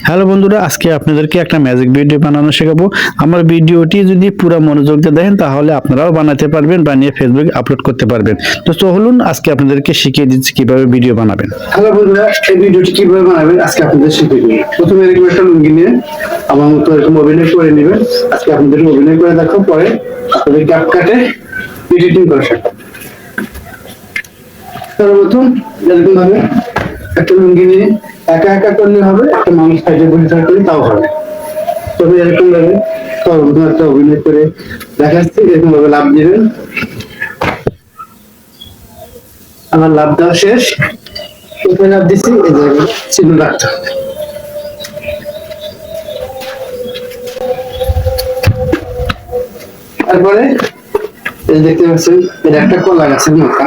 Hello বন্ধুরা, আজকে আপনাদেরকে একটা ম্যাজিক ভিডিও বানানো শেখাবো। আমার ভিডিওটি যদি পুরো মনোযোগ দিয়ে দেখেন তাহলে আপনারাও বানাতে পারবেন, বানিয়ে ফেসবুকে আপলোড করতে পারবেন। তো চলুন আজকে আপনাদেরকে শিখিয়ে দিচ্ছি কিভাবে ভিডিও বানাবেন। হ্যালো বন্ধুরা, এই ভিডিওটি কিভাবে বানাবেন আজকে আপনাদের শিখিয়ে দেব। প্রথমে এরকম একটা লুঙ্গি নিয়ে আমার মতো এরকম অভিনয় করে নেবেন। আজকে আপনাদের অভিনয় করে দেখো, পরে আপনাদের ক্যাপকাটে এডিটিং করে শেখাবো। সর্বপ্রথম এরকম ভাবে একটা লুঙ্গি নিয়ে একা একা করলে হবে, একটা মানুষ সাইডে বসে থাকলে তাও হবে। তবে এরকম ভাবে সর্বপ্রথম একটা অভিনয় করে দেখাচ্ছি। এরকম ভাবে লাভ দিবেন। আমার লাভ দেওয়া শেষ। কোথায় লাভ দিচ্ছি এই জায়গায় চিহ্ন রাখতে হবে। তারপরে এই দেখতে পাচ্ছেন এটা একটা কলা গাছের মোটা।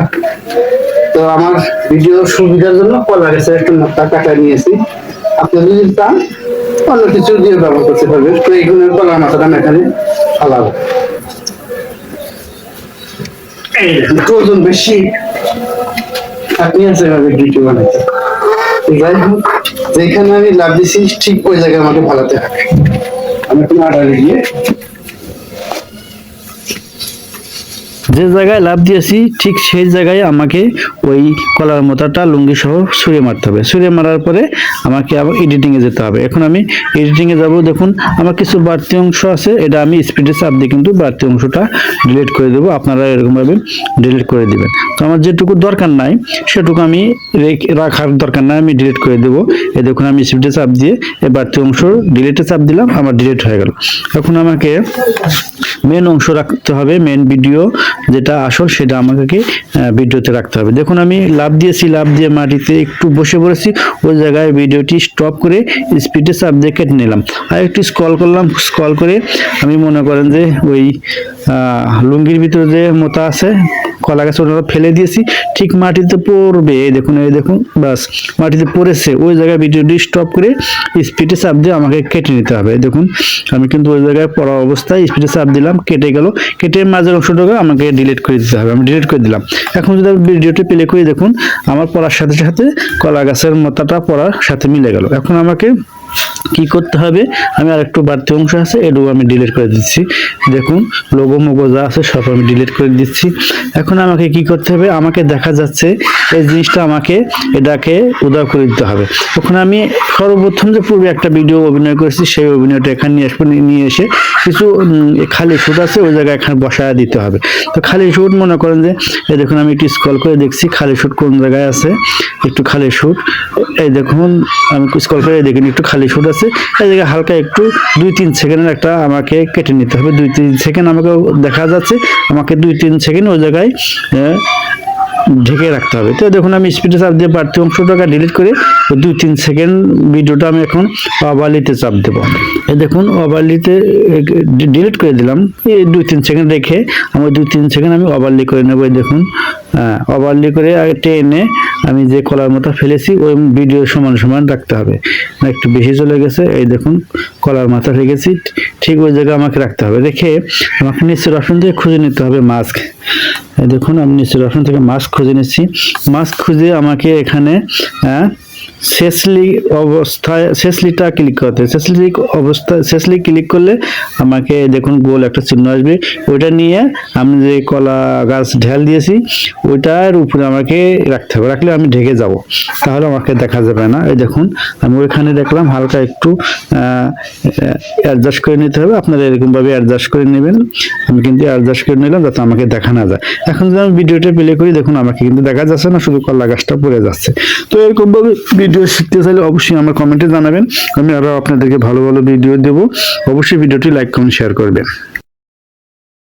তো আমার ভিডিও সুবিধার জন্য কলা গাছের একটা মোটা কাটা নিয়েছি। আপনি যদি চান অন্য কিছু দিয়ে ব্যবহার করতে পারবেন। তো এইখানে কলা মাথাটা আমি এখানে ফালাবো। ওজন বেশি আপনি আছে ভিডিও বানাইতে। যাই হোক, যেখানে আমি লাভ দিচ্ছি ঠিক ওই জায়গায় আমাকে ভালাতে হবে। আমি একটু আড়ালে গিয়ে যে জায়গায় লাভ দিয়েছি ঠিক সেই জায়গায় আমাকে ওই কলার মোতাটা লুঙ্গি সহ ছুঁড়ে মারতে হবে। ছুঁড়ে মারার পরে আমাকে আবার এডিটিংয়ে যেতে হবে। এখন আমি এডিটিংয়ে যাব। দেখুন আমার কিছু বাড়তি অংশ আছে, এটা আমি স্পিডে চাপ দিয়ে কিন্তু বাড়তি অংশটা ডিলিট করে দেবো। আপনারা এরকমভাবে ডিলিট করে দিবেন। তো আমার যেটুকু দরকার নাই সেটুকু আমি রাখার দরকার নাই, আমি ডিলিট করে দেবো। এই দেখুন আমি স্পিডে চাপ দিয়ে এই বাড়তি অংশ ডিলিটে চাপ দিলাম, আমার ডিলিট হয়ে গেল। এখন আমাকে মেন অংশ রাখতে হবে, মেন ভিডিও যেটা আসল সেটা আমাকে ভিডিওতে রাখতে হবে। দেখুন আমি লাভ দিয়েছি, লাভ দিয়ে মাটিতে একটু বসে পড়েছি। ওই জায়গায় ভিডিওটি স্টপ করে স্পিডে চাপ দিয়ে কেটে নিলাম। আর একটু স্ক্রল করলাম, স্ক্রল করে আমি মনে করেন যে ওই লুঙ্গির ভিতরে যে মোতা আছে কলা গাছ ওটা ফেলে দিয়েছি, ঠিক মাটিতে পড়বে। এই দেখুন বাস মাটিতে পড়েছে। ওই জায়গায় ভিডিওটি স্টপ করে স্পিডে চাপ দিয়ে আমাকে কেটে নিতে হবে। দেখুন আমি কিন্তু ওই জায়গায় পড়া অবস্থায় স্পিডে চাপ দিলাম, কেটে গেল। কেটে মাঝের অংশটাকে আমাকে ডিলিট করে দিতে হবে। আমি ডিলিট করে দিলাম। এখন যদি আমি ভিডিওটি প্লে করি, দেখুন আমার পড়ার সাথে সাথে কলা গাছের মোতাটা পড়ার সাথে মিলে গেল। এখন আমাকে কি করতে হবে, আমি আর একটু বাড়তি অংশ আছে এটুকু আমি ডিলিট করে দিচ্ছি। দেখুন লোগো মোগো যা আছে সব আমি ডিলিট করে দিচ্ছি। এখন আমাকে কি করতে হবে, আমাকে দেখা যাচ্ছে এই জিনিসটা আমাকে এটাকে উধাও করে দিতে হবে। তখন আমি সর্বপ্রথম যে পূর্বে একটা ভিডিও অভিনয় করেছি সেই অভিনয়টা এখানে নিয়ে আসবো। নিয়ে এসে কিছু খালি শুট আছে ওই জায়গায় এখানে বসায় দিতে হবে। তো খালি শুট মনে করেন যে এই দেখুন আমি একটু স্ক্রল করে দেখছি খালি শুট কোন জায়গায় আছে। একটু খালি শুট এই দেখুন আমি স্ক্রল করে দেখুন একটু খালি শুট আছে। এই জায়গায় হালকা একটু 2-3 সেকেন্ডের একটা আমাকে কেটে নিতে হবে। 2-3 সেকেন্ড আমাকে দেখা যাচ্ছে, আমাকে 2-3 সেকেন্ড ওই জায়গায় ঢেকে রাখতে হবে। তো দেখুন আমি স্পিডে চাপ দিয়ে বাড়তি অংশটাকে ডিলিট করে 2-3 সেকেন্ড ভিডিওটা আমি এখন ওভারলিতে চাপ দেবো। এই দেখুন ওভারলিতে ডিলিট করে দিলাম। এই 2-3 সেকেন্ড রেখে আমি 2-3 সেকেন্ড আমি ওভারলি করে নেবো। এই দেখুন ওভারলি করে টেনে আমি যে কলার মতো ফেলেছি ওই ভিডিও সমান সমান রাখতে হবে। একটু বেশি চলে গেছে, এই দেখুন কলার মাথা রেখেছি, ঠিক ওই জায়গায় আমাকে রাখতে হবে। রেখে আমাকে নিচের অপশন থেকে খুঁজে নিতে হবে মাস্ক। এই দেখুন আমি নিচের অপশন থেকে মাস্ক খুঁজে নিচ্ছি। মাস্ক খুঁজে আমাকে এখানে শেষলিটা ক্লিক করতে, শেষলি ক্লিক করলে আমাকে দেখুন গোল একটা চিহ্ন আসবে। ওইটা নিয়ে আমি যে কলা গাছ ঢেল দিয়েছি ওইটার উপরে আমাকে রাখতে হবে। রাখলে আমি ঢেকে যাব, তাহলে আমাকে দেখা যাবে না। এই দেখুন আমি ওইখানে দেখলাম হালকা একটু অ্যাডজাস্ট করে নিতে হবে। আপনারা এরকমভাবে অ্যাডজাস্ট করে নেবেন। আমি কিন্তু অ্যাডজাস্ট করে নিলাম যাতে আমাকে দেখা না যায়। এখন যদি আমি ভিডিওটা প্লে করি, দেখুন আমাকে কিন্তু দেখা যাচ্ছে না, শুধু কলা গাছটা পড়ে যাচ্ছে। তো এরকমভাবে ভিডিও শিখতে চাইলে অবশ্যই আমার কমেন্টে জানাবেন। আমি আরো আপনাদেরকে ভালো ভালো ভিডিও দেবো। অবশ্যই ভিডিওটি লাইক কমেন্ট শেয়ার করবেন।